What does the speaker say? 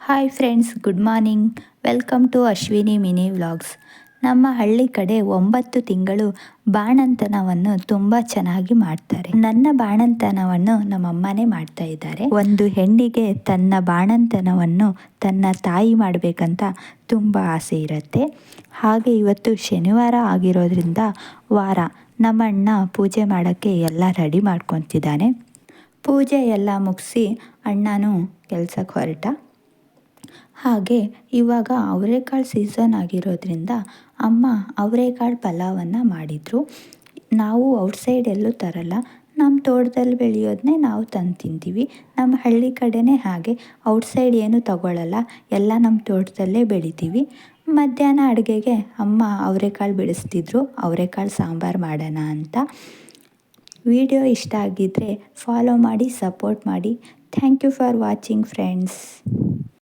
Hi friends, good morning. Welcome to Ashwini mini vlogs. ನಮ್ಮ ಹಳ್ಳಿ ಕಡೆ 9 ತಿಂಗಳು ಬಾಣಂತನವನ್ನು ತುಂಬ ಚೆನ್ನಾಗಿ ಮಾಡ್ತಾರೆ. ನನ್ನ ಬಾಣಂತನವನ್ನು ನಮ್ಮಮ್ಮನೇ ಮಾಡ್ತಾ ಇದ್ದಾರೆ. ಒಂದು ಹೆಣ್ಣಿಗೆ ತನ್ನ ಬಾಣಂತನವನ್ನು ತನ್ನ ತಾಯಿ ಮಾಡಬೇಕಂತ ತುಂಬ ಆಸೆ ಇರುತ್ತೆ. ಹಾಗೆ ಇವತ್ತು ಶನಿವಾರ ಆಗಿರೋದ್ರಿಂದ ನಮ್ಮಣ್ಣ ಪೂಜೆ ಮಾಡೋಕ್ಕೆ ಎಲ್ಲ ರೆಡಿ ಮಾಡ್ಕೊತಿದ್ದಾನೆ. ಪೂಜೆ ಎಲ್ಲ ಮುಗಿಸಿ ಅಣ್ಣನೂ ಕೆಲಸಕ್ಕೆ ಹೊರಟ. ಹಾಗೆ ಇವಾಗ ಅವರೆಕಾಳು ಸೀಸನ್ ಆಗಿರೋದ್ರಿಂದ ಅಮ್ಮ ಅವರೆಕಾಳು ಪಲಾವನ್ನು ಮಾಡಿದರು. ನಾವು ಔಟ್ಸೈಡ್ ಎಲ್ಲೂ ತರಲ್ಲ, ನಮ್ಮ ತೋಟದಲ್ಲಿ ಬೆಳೆಯೋದನ್ನೇ ನಾವು ತಂದು ತಿಂತೀವಿ. ನಮ್ಮ ಹಳ್ಳಿ ಕಡೆನೇ ಹಾಗೆ ಔಟ್ಸೈಡ್ ಏನೂ ತಗೊಳ್ಳಲ್ಲ, ಎಲ್ಲ ನಮ್ಮ ತೋಟದಲ್ಲೇ ಬೆಳಿತೀವಿ. ಮಧ್ಯಾಹ್ನ ಅಡುಗೆಗೆ ಅಮ್ಮ ಅವರೆಕಾಳು ಬಿಡಿಸ್ತಿದ್ರು, ಅವರೆಕಾಳು ಸಾಂಬಾರು ಮಾಡೋಣ ಅಂತ. ವಿಡಿಯೋ ಇಷ್ಟ ಆಗಿದ್ದರೆ ಫಾಲೋ ಮಾಡಿ, ಸಪೋರ್ಟ್ ಮಾಡಿ. Thank you for watching friends.